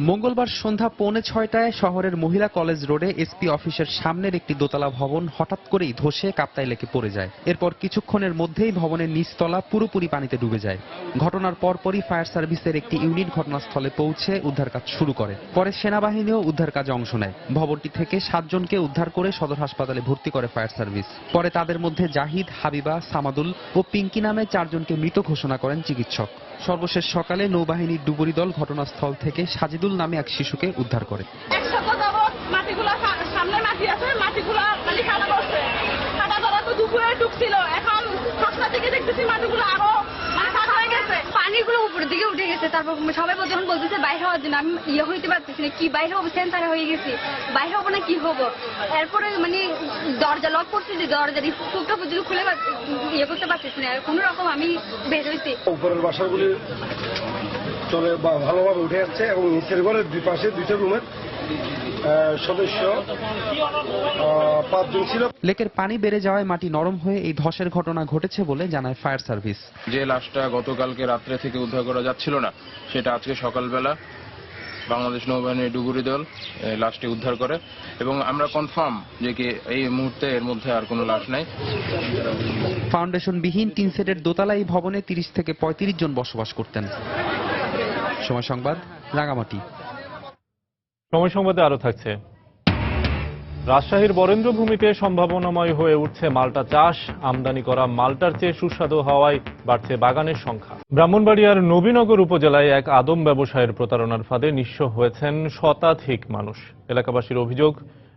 মঙ্গলবার সন্ধ্যা 5:45টায় শহরের মহিলা কলেজ রোডে এসপি অফিসের সামনের একটি দোতলা ভবন হঠাৎ করেই ধসে কাপ্তাই লেকে পড়ে যায়। এরপর কিছুক্ষণের মধ্যেই ভবনের নিচতলা পুরোপুরি পানিতে ডুবে যায়। ঘটনার পরপরই ফায়ার সার্ভিসের একটি ইউনিট ঘটনাস্থলে পৌঁছে উদ্ধার কাজ শুরু করে। পরে সেনাবাহিনীও উদ্ধার কাজে অংশ নেয়। ভবনটি থেকে 7 জনকে উদ্ধার করে সদর হাসপাতালে ভর্তি করে ফায়ার সার্ভিস। পরে তাদের মধ্যে জাহিদ, হাবিবা, সামাদুল ও পিঙ্কি নামে 4 জনকে মৃত ঘোষণা করেন চিকিৎসক। সর্বশেষ সকালে নৌবাহিনীর ডুবুরি দল ঘটনাস্থল থেকে সাজিদুল নামে এক শিশুকে উদ্ধার করে। পানিগুলো উপরের দিকে উঠে গেছে। তারপর সবাই যখন বলতেছে বাইরে হওয়ার জন্য, আমি হইতে পারতেছি না, কি বাইরে হবো, সেন্টারে হয়ে গেছি, বাইরে হবো না কি হবো। এরপরে দরজা লক করছি, যে দরজার টুকটা পর্যন্ত খুলে করতে পারতেছি না, কোন রকম আমি বের হয়েছি। উপরের বাসাগুলি চলে ভালোভাবে উঠে যাচ্ছে এবং নিচের ঘরের দুই পাশে 2টা রুমের সদস্য 5 জন ছিল। লেকের পানি বেড়ে যাওয়ায় মাটি নরম হয়ে এই ধসের ঘটনা ঘটেছে বলে জানায় ফায়ার সার্ভিস। যে লাশটা গতকালকে রাত্রে থেকে উদ্ধার করা যাচ্ছিল না, সেটা আজকে সকালবেলা বাংলাদেশ নৌবাহিনীর ডুবুরি দল লাশটি উদ্ধার করে এবং আমরা কনফার্ম যে কি এই মুহূর্তে এর মধ্যে আর কোনো লাশ নাই। ফাউন্ডেশনবিহীন 3 সেটের দোতলা এই ভবনে 30 থেকে 35 জন বসবাস করতেন। সময় সংবাদ, রাঙামাটি। সময় সংবাদে আরো থাকছে, রাজশাহীর বরেন্দ্রভূমিতে সম্ভাবনাময় হয়ে উঠছে মাল্টা চাষ। আমদানি করা মাল্টার চেয়ে সুস্বাদু হওয়ায় বাড়ছে বাগানের সংখ্যা। ব্রাহ্মণবাড়িয়ার নবীনগর উপজেলায় এক আদম ব্যবসায়ের প্রতারণার ফাঁদে নিঃস্ব হয়েছেন শতাধিক মানুষ। এলাকাবাসীর অভিযোগ,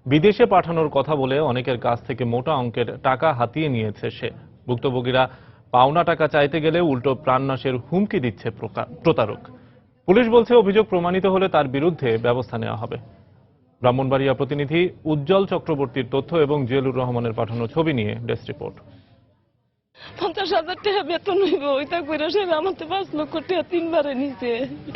বিদেশে পাঠানোর কথা বলে অনেকের কাছ থেকে মোটা অঙ্কের টাকা হাতিয়ে নিয়েছে সে। ভুক্তভোগীরা পাওনা টাকা চাইতে গেলে উল্টো প্রাণনাশের হুমকি দিচ্ছে প্রতারক। পুলিশ বলছে, অভিযোগ প্রমাণিত হলে তার বিরুদ্ধে ব্যবস্থা নেওয়া হবে। ব্রাহ্মণবাড়িয়া প্রতিনিধি উজ্জ্বল চক্রবর্তীর তথ্য এবং জেলুর রহমানের পাঠানো ছবি নিয়ে ডেস্ক রিপোর্ট। 50,000 টাকা বেতন হইব, ওইটা করে সে আমাকে 5 লক্ষ টাকা 3 বারে নিছে।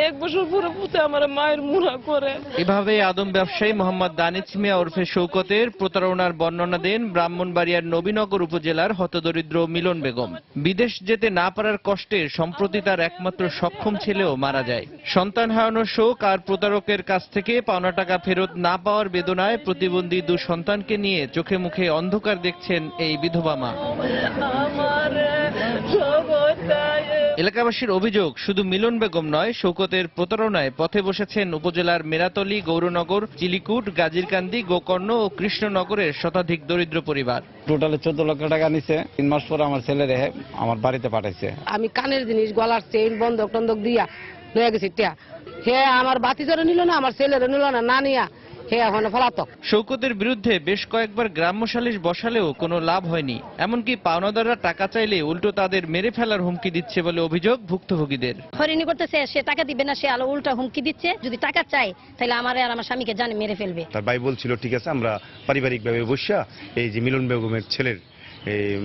1 বছর পুরো পুঁতে আমার মায়ের মুড়া করে। এভাবে আদম ব্যবসায়ী মোহাম্মদ দানিশ মিয়া ওরফে শৌকতের প্রতারণার বর্ণনা দেন ব্রাহ্মণবাড়িয়ার নবীনগর উপজেলার হতদরিদ্র মিলন বেগম। বিদেশ যেতে না পারার কষ্টে সম্প্রতি তার একমাত্র সক্ষম ছেলেও মারা যায়। সন্তান হারানোর শোক আর প্রতারকের কাছ থেকে পাওনা টাকা ফেরত না পাওয়ার বেদনায় প্রতিবন্ধী 2 সন্তানকে নিয়ে চোখে মুখে অন্ধকার দেখছেন এই বিধবা মা। এলাকাবাসীর অভিযোগ, শুধু মিলন বেগম নয়, শৌকতের প্রতারণায় পথে বসেছেন উপজেলার মেরাতলী, গৌরনগর, চিলিকুট, গাজীরকান্দি, গোকর্ণ ও কৃষ্ণনগরের শতাধিক দরিদ্র পরিবার। টোটালে 14 লক্ষ টাকা নিছে। 3 মাস পর আমার ছেলে রেহে আমার বাড়িতে পাঠাইছে। আমি কানের জিনিস, গলার চেইন, বন্ধক টন্ধক দিয়া লয়ে গেছি টিয়া। হে আমার বাতি জোরে নিল না, আমার ছেলেরও নিল না, না নিয়া হে এখন পলাতক। শৌকতের বিরুদ্ধে বেশ কয়েকবার গ্রাম্য সালিশ বসালেও কোনো লাভ হয়নি। এমনকি পাওনাদাররা টাকা চাইলে উল্টো তাদের মেরে ফেলার হুমকি দিচ্ছে বলে অভিযোগ ভুক্তভোগীদের। হয়রানি করতেছে, সে টাকা দিবে না, সে আলো উল্টা হুমকি দিচ্ছে, যদি টাকা চায় তাহলে আমার আর আমার স্বামীকে জানে মেরে ফেলবে। তার ভাই বলছিল ঠিক আছে আমরা পারিবারিকভাবে বসা এই যে মিলন বেগমের ছেলের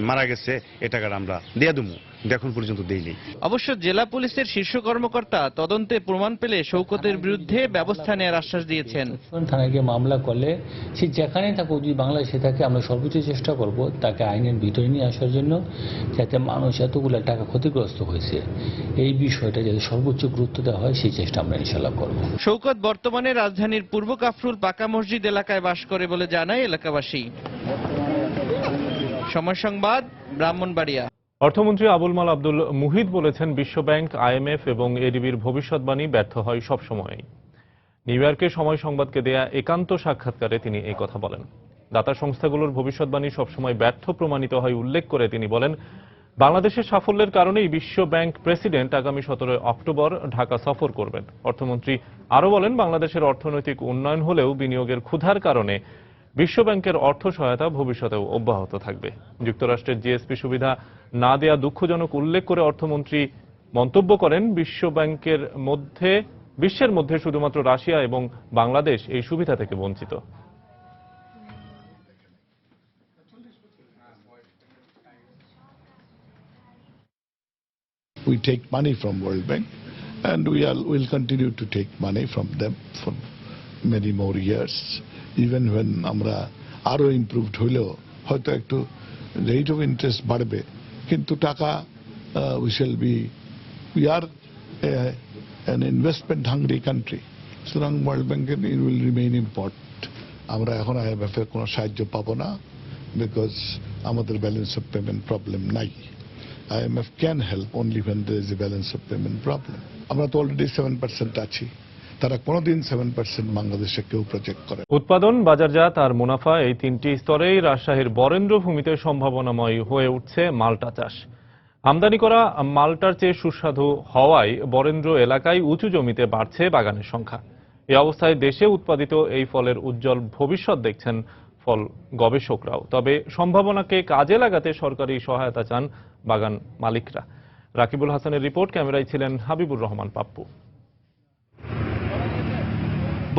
মারা গেছে এ টাকাটা আমরা দিয়ে দেবো, এখন পর্যন্ত দেইনি। অবশ্য জেলা পুলিশের শীর্ষ কর্মকর্তা তদন্তে প্রমাণ পেলে শৌকতের বিরুদ্ধে ব্যবস্থা নেওয়ার আশ্বাস দিয়েছেন। থানায় গিয়ে মামলা করলে সে যেখানে থাকুক, যদি বাংলাদেশে থাকে, আমরা সর্বোচ্চ চেষ্টা করব তাকে আইনের ভিতরে নিয়ে আসার জন্য, যাতে মানুষ এতগুলো টাকা ক্ষতিগ্রস্ত হয়েছে এই বিষয়টা যাতে সর্বোচ্চ গুরুত্ব দেওয়া হয় সেই চেষ্টা আমরা ইনশাআল্লাহ করব। শৌকত বর্তমানে রাজধানীর পূর্ব কাফরুল পাকা মসজিদ এলাকায় বাস করে বলে জানায় এলাকাবাসী। সময় সংবাদ, ব্রাহ্মণবাড়িয়া। অর্থমন্ত্রী আবুল মাল আব্দুল মুহিত বলেছেন, বিশ্বব্যাংক, আইএমএফ এবং এডিবির ভবিষ্যৎবাণী ব্যর্থ হয় সবসময়ই। নিউ ইয়র্কে সময় সংবাদকে দেয়া একান্ত সাক্ষাৎকারে তিনি এই কথা বলেন। দাতা সংস্থাগুলোর ভবিষ্যৎবাণী সবসময় ব্যর্থ প্রমাণিত হয় উল্লেখ করে তিনি বলেন, বাংলাদেশের সাফল্যের কারণেই বিশ্ব ব্যাংক প্রেসিডেন্ট আগামী 17 অক্টোবর ঢাকা সফর করবেন। অর্থমন্ত্রী আরও বলেন, বাংলাদেশের অর্থনৈতিক উন্নয়ন হলেও বিনিয়োগের ক্ষুধার কারণে বিশ্বব্যাংকের অর্থ সহায়তা ভবিষ্যতেও অব্যাহত থাকবে। যুক্তরাষ্ট্রের জিএসপি সুবিধা না দেয়া দুঃখজনক উল্লেখ করে অর্থমন্ত্রী মন্তব্য করেন, বিশ্বের মধ্যে শুধুমাত্র রাশিয়া এবং বাংলাদেশ এই সুবিধা থেকে বঞ্চিত। We take money from World Bank and we'll continue to take money from them for many more years. Even when আমরা আরো ইমপ্রুভড হইলেও হয়তো একটু রেট অফ ইন্টারেস্ট বাড়বে, কিন্তু টাকা we are an investment hungry country. সুতরাং ওয়ার্ল্ড ব্যাংকের it will remain important. আমরা এখন IMF এর কোনো সাহায্য পাবো না, বিকজ আমাদের ব্যালেন্স অফ পেমেন্ট প্রবলেম নাই। IMF can help only when there is a balance of payment problem. আমরা তো অলরেডি 7% আছি, তারা কোনোদিন 7% বাংলাদেশে কেউ প্রজেক্ট করে। উৎপাদন, বাজারজাত আর মুনাফা এই তিনটি স্তরেই রাজশাহীর বরেন্দ্র ভূমিতে সম্ভাবনাময় হয়ে উঠছে মাল্টা চাষ। আমদানি করা মাল্টার চেয়ে সুস্বাদু হওয়ায় বরেন্দ্র এলাকায় উঁচু জমিতে বাড়ছে বাগানের সংখ্যা। এই অবস্থায় দেশে উৎপাদিত এই ফলের উজ্জ্বল ভবিষ্যৎ দেখছেন ফল গবেষকরাও। তবে সম্ভাবনাকে কাজে লাগাতে সরকারি সহায়তা চান বাগান মালিকরা। রাকিবুল হাসানের রিপোর্ট, ক্যামেরায় ছিলেন হাবিবুর রহমান পাপ্পু।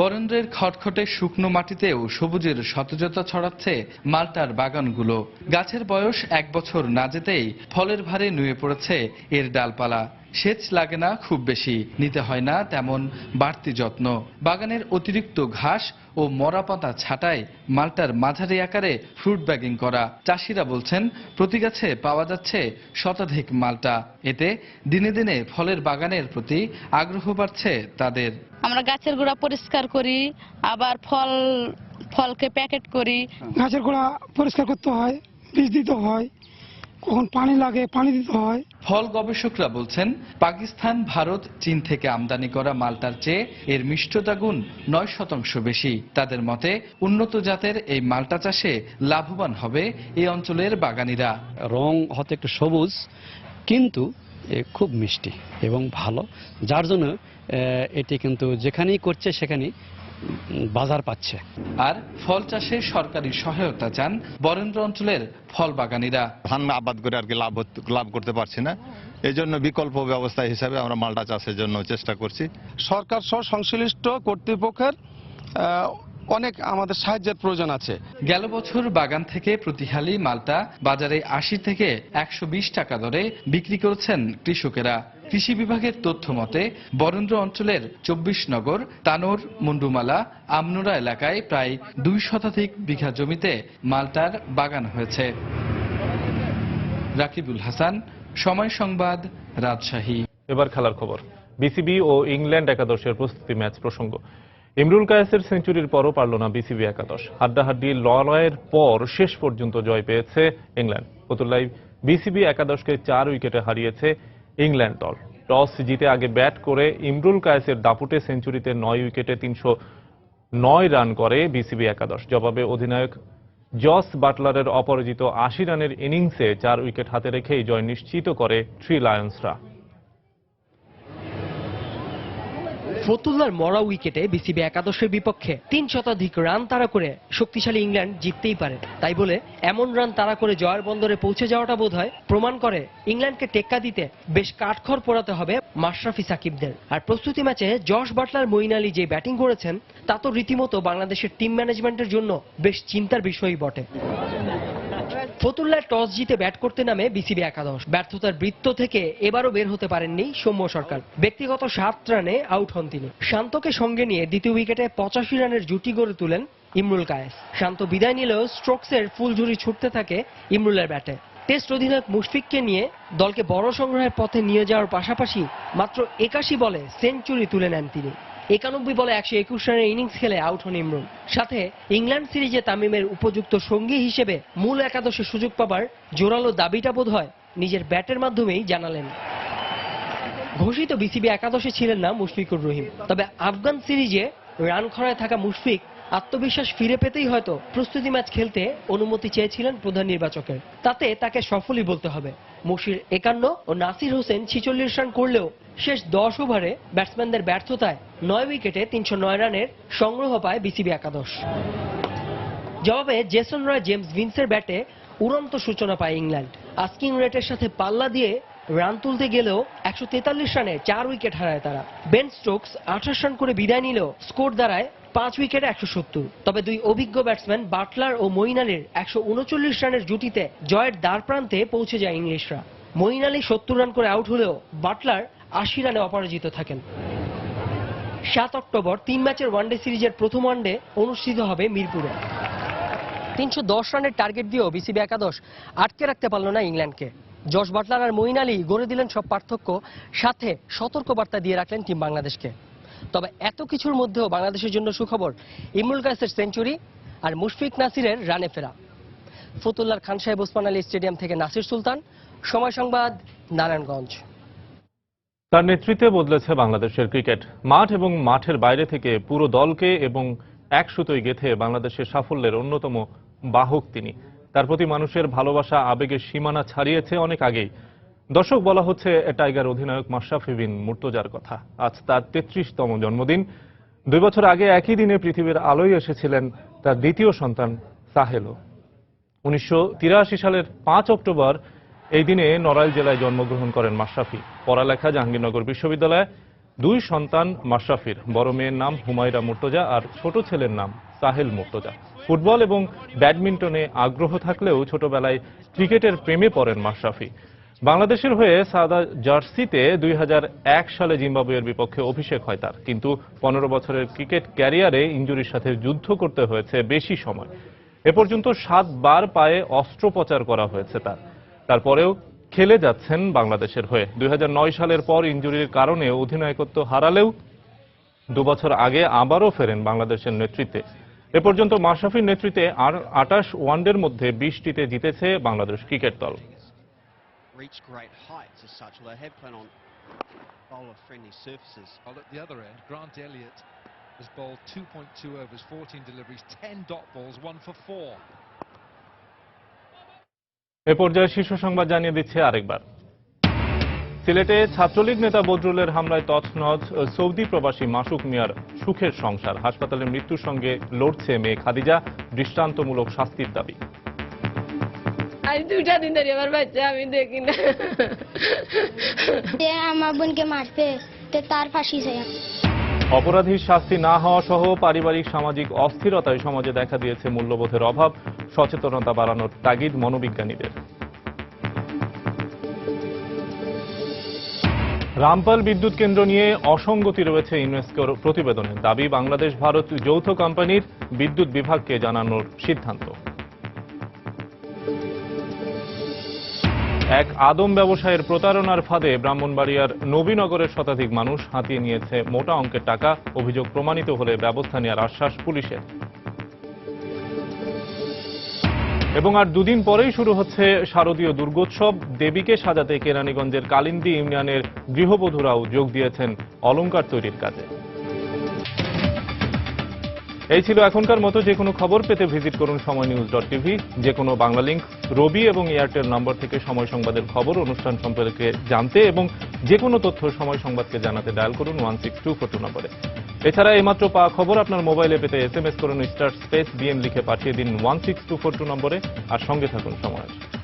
বরেন্দ্রের খটখটে শুকনো মাটিতেও সবুজের সতেজতা ছড়াচ্ছে মাল্টার বাগানগুলো। গাছের বয়স 1 বছর না যেতেই ফলের ভারে নুয়ে পড়েছে এর ডালপালা। সেচ লাগে না খুব বেশি, নিতে হয় না তেমন বাড়তি যত্ন। বাগানের অতিরিক্ত ঘাস ও মরা পাতা ছাঁটায় মাল্টার মাঝারি আকারে ফ্রুট ব্যাগিং করা। চাষিরা বলছেন, প্রতি গাছে পাওয়া যাচ্ছে শতাধিক মাল্টা। এতে দিনে দিনে ফলের বাগানের প্রতি আগ্রহ বাড়ছে তাদের। আমরা গাছের গোড়া পরিষ্কার করি, আবার ফলকে প্যাকেট করি। গাছের গোড়া পরিষ্কার করতে হয়, বীজ দিতে হয়, কখন পানি লাগে পানি দিতে হয়। ফল গবেষকরা বলছেন, পাকিস্তান, ভারত, চীন থেকে আমদানি করা মাল্টার চেয়ে এর মিষ্টতা গুণ 9% বেশি। তাদের মতে উন্নত জাতের এই মাল্টা চাষে লাভবান হবে এই অঞ্চলের বাগানীরা। রং হতে একটু সবুজ, কিন্তু খুব মিষ্টি এবং ভালো, যার জন্য এটি কিন্তু যেখানেই করছে সেখানেই বাজার পাচ্ছে। আর ফল চাষে সরকারি সহায়তা চান বরেন্দ্র অঞ্চলের ফল বাগানীরা। ধান আবাদ করে আর কি লাভ করতে পারছি না, এই জন্য বিকল্প ব্যবস্থা হিসাবে আমরা মাল্টা চাষের জন্য চেষ্টা করছি। সরকার সহ সংশ্লিষ্ট কর্তৃপক্ষের অনেক আমাদের সাহায্যের প্রয়োজন আছে। গেল বছর বাগান থেকে প্রতি হালি মাল্টা বাজারে 80 থেকে 120 টাকা দরে বিক্রি করেছেন কৃষকেরা। কৃষি বিভাগের তথ্য মতে বরেন্দ্র অঞ্চলের 24 নগর, তানোর, মুন্ডুমালা, আমনুরা এলাকায় প্রায় 2 শতাধিক বিঘা জমিতে মাল্টার বাগান হয়েছে। রাকিবুল হাসান, সময় সংবাদ, রাজশাহী। এবার খেলার খবর। বিসিবি ও ইংল্যান্ড একাদশের প্রস্তুতি ম্যাচ প্রসঙ্গ। ইমরুল কায়েসের সেঞ্চুরির পরও পারল না বিসিবি একাদশ। হাড্ডাহাড্ডি লড়াইয়ের পর শেষ পর্যন্ত জয় পেয়েছে ইংল্যান্ড। ফতুল্লায় বিসিবি একাদশকে 4 উইকেটে হারিয়েছে ইংল্যান্ড দল। টস জিতে আগে ব্যাট করে ইমরুল কায়েসের দাপুটে সেঞ্চুরিতে 9 উইকেটে 309 রান করে বিসিবি একাদশ। জবাবে অধিনায়ক জস বাটলারের অপরাজিত 80 রানের ইনিংসে 4 উইকেট হাতে রেখেই জয় নিশ্চিত করে থ্রি লায়ন্সরা। ফতুল্লার মরা উইকেটে বিসিবি একাদশের বিপক্ষে 3 শতাধিক রান তাড়া করে শক্তিশালী ইংল্যান্ড জিততেই পারে। তাই বলে এমন রান তাড়া করে জয়ের বন্দরে পৌঁছে যাওয়াটা বোধহয় প্রমাণ করে ইংল্যান্ডকে টেক্কা দিতে বেশ কাঠখড় পোড়াতে হবে মাশরাফি সাকিবদের। আর প্রস্তুতি ম্যাচে জশ বাটলার, মঈন আলী যে ব্যাটিং করেছেন তা তো রীতিমতো বাংলাদেশের টিম ম্যানেজমেন্টের জন্য বেশ চিন্তার বিষয়ই বটে। ফতুল্লায় টস জিতে ব্যাট করতে নামে বিসিবি একাদশ। ব্যর্থতার বৃত্ত থেকে এবারও বের হতে পারেননি সৌম্য সরকার। ব্যক্তিগত 7 রানে আউট হন তিনি। শান্তকে সঙ্গে নিয়ে দ্বিতীয় উইকেটে 85 রানের জুটি গড়ে তুলেন ইমরুল কায়েস। শান্ত বিদায় নিলেও স্ট্রোকসের ফুলঝুরি ছুটতে থাকে ইমরুলের ব্যাটে। টেস্ট অধিনায়ক মুশফিককে নিয়ে দলকে বড় সংগ্রহের পথে নিয়ে যাওয়ার পাশাপাশি মাত্র 81 বলে সেঞ্চুরি তুলে নেন তিনি। 91 বলে 121 রানের ইনিংস খেলে আউট হন ইমরুল। সাথে ইংল্যান্ড সিরিজে তামিমের উপযুক্ত সঙ্গী হিসেবে মূল একাদশে সুযোগ পাবার জোরালো দাবিটা বোধহয় নিজের ব্যাটের মাধ্যমেই জানালেন। ঘোষিত বিসিবি একাদশে ছিলেন না মুশফিকুর রহিম। তবে আফগান সিরিজে রান খরায় থাকা মুশফিক আত্মবিশ্বাস ফিরে পেতেই হয়তো প্রস্তুতি ম্যাচ খেলতে অনুমতি চেয়েছিলেন প্রধান নির্বাচকের। তাতে তাকে সফলই বলতে হবে। মুশির 51 ও নাসির হোসেন 46 রান করলেও শেষ 10 ওভারে ব্যাটসম্যানদের ব্যর্থতায় 9 উইকেটে 309 রানের সংগ্রহ পায় বিসিবি একাদশ। জবাবে জেসন রয়, জেমস ভিন্সের ব্যাটে উড়ন্ত সূচনা পায় ইংল্যান্ড। আস্কিং রেটের সাথে পাল্লা দিয়ে রান তুলতে গেলেও 143 রানে 4 উইকেট হারায় তারা। বেন স্টোকস 28 রান করে বিদায় নিলেও স্কোর দাঁড়ায় 5 উইকেটে 170। তবে দুই অভিজ্ঞ ব্যাটসম্যান বাটলার ও মঈন আলীর 139 রানের জুটিতে জয়ের দ্বার প্রান্তে পৌঁছে যায় ইংলিশরা। মঈন আলী 70 রান করে আউট হলেও বাটলার 80 রানে অপরাজিত থাকেন। 7 অক্টোবর 3 ম্যাচের ওয়ানডে সিরিজের প্রথম ওয়ানডে অনুষ্ঠিত হবে মিরপুরে। 310 রানের টার্গেট দিয়েও বিসিবি একাদশ আটকে রাখতে পারল না ইংল্যান্ডকে। জশ বাটলার আর মঈন আলী গড়ে দিলেন সব পার্থক্য, সাথে সতর্কবার্তা দিয়ে রাখলেন টিম বাংলাদেশকে। তবে এত কিছুর মধ্যেও বাংলাদেশের জন্য সুখবর ইমরুল কায়েসের সেঞ্চুরি আর মুশফিক নাসিরের রানে ফেরা। ফতুল্লার খান সাহেব ওসমান আলী স্টেডিয়াম থেকে নাসির সুলতান, সময় সংবাদ, নারায়ণগঞ্জ। তার নেতৃত্বে বদলেছে বাংলাদেশের ক্রিকেট। মাঠ এবং মাঠের বাইরে থেকে পুরো দলকে এবং এক সুতোয় গেঁথে বাংলাদেশের সাফল্যের অন্যতম বাহক তিনি। তার প্রতি মানুষের ভালোবাসা আবেগের সীমানা ছাড়িয়েছে অনেক আগেই। দর্শক, বলা হচ্ছে টাইগার অধিনায়ক মাশরাফি বিন মুর্তজার কথা। আজ তার 33তম জন্মদিন। 2 বছর আগে একই দিনে পৃথিবীর আলোয় এসেছিলেন তার দ্বিতীয় সন্তান সাহেলও। 1983 সালের 5 অক্টোবর এই দিনে নড়াইল জেলায় জন্মগ্রহণ করেন মাশরাফি। পড়ালেখা জাহাঙ্গীরনগর বিশ্ববিদ্যালয়ে। 2 সন্তান মাশরাফির। বড় মেয়ের নাম হুমায়রা মুর্তজা আর ছোট ছেলের নাম সাহেল মুর্তজা। ফুটবল এবং ব্যাডমিন্টনে আগ্রহ থাকলেও ছোটবেলায় ক্রিকেটের প্রেমে পড়েন মাশরাফি। বাংলাদেশের হয়ে সাদা জার্সিতে 2001 সালে জিম্বাবুয়ের বিপক্ষে অভিষেক হয় তার। কিন্তু 15 বছরের ক্রিকেট ক্যারিয়ারে ইনজুরির সাথে যুদ্ধ করতে হয়েছে বেশি সময়। এ পর্যন্ত 7 বার পায়ে অস্ত্রোপচার করা হয়েছে তার। তারপরেও খেলে যাচ্ছেন বাংলাদেশের হয়ে। 2009 সালের পর ইনজুরির কারণে অধিনায়কত্ব হারালেও 2 বছর আগে আবারও ফেরেন বাংলাদেশের নেতৃত্বে। এ পর্যন্ত মাশরাফির নেতৃত্বে 28 ওয়ানডের মধ্যে 20টিতে জিতেছে বাংলাদেশ ক্রিকেট দল। Reached great heights as such, although they have played on bowler-friendly surfaces. Well, at the other end, Grant Elliott has bowled 2.2 overs, 14 deliveries, 10 dot balls, 1 for 4. এ পর্যায়ে শীর্ষ সংবাদ জানিয়ে দিচ্ছে আরেকবার। সিলেটে ছাত্রলীগ নেতা বদরুলের হামলায় তছনছ সৌদি প্রবাসী মাসুক মিয়ার সুখের সংসার। হাসপাতালে মৃত্যুর সঙ্গে লড়ছে মেয়ে খাদিজা। দৃষ্টান্তমূলক শাস্তির দাবি। আজ 2টা দিন ধরে আমার বাচ্চা আমি দেখি না। আমার বোনকে মারছে, তার ফাঁসি চাই। অপরাধীর শাস্তি না হওয়া সহ পারিবারিক সামাজিক অস্থিরতায় সমাজে দেখা দিয়েছে মূল্যবোধের অভাব। সচেতনতা বাড়ানোর তাগিদ মনোবিজ্ঞানীদের। রামপাল বিদ্যুৎ কেন্দ্র নিয়ে অসঙ্গতি রয়েছে ইউনেস্কোর প্রতিবেদনে। দাবি বাংলাদেশ ভারত যৌথ কোম্পানির বিদ্যুৎ বিভাগকে জানানোর সিদ্ধান্ত। এক আদম ব্যবসায়ের প্রতারণার ফাঁদে ব্রাহ্মণবাড়িয়ার নবীনগরের শতাধিক মানুষ হাতিয়ে নিয়েছে মোটা অঙ্কের টাকা। অভিযোগ প্রমাণিত হলে ব্যবস্থা নেওয়ার আশ্বাস পুলিশের। এবং আর 2 দিন পরেই শুরু হচ্ছে শারদীয় দুর্গোৎসব। দেবীকে সাজাতে কেরানীগঞ্জের কালিন্দী ইউনিয়নের গৃহবধূরাও যোগ দিয়েছেন অলংকার তৈরির কাজে। এই ছিল এখনকার মতো। যে কোনো খবর পেতে ভিজিট করুন সময়নিউজ.tv। যে কোনো বাংলা লিংক, রবি এবং এয়ারটেল নম্বর থেকে সময় সংবাদের খবর অনুষ্ঠান সম্পর্কে জানতে এবং যে কোনো তথ্য সময় সংবাদকে জানাতে ডায়াল করুন 16242 নম্বরে। এছাড়া এইমাত্র পাওয়া খবর আপনার মোবাইলে পেতে SMS করুন *BM লিখে পাঠিয়ে দিন 16242 নম্বরে। আর সঙ্গে থাকুন সময়।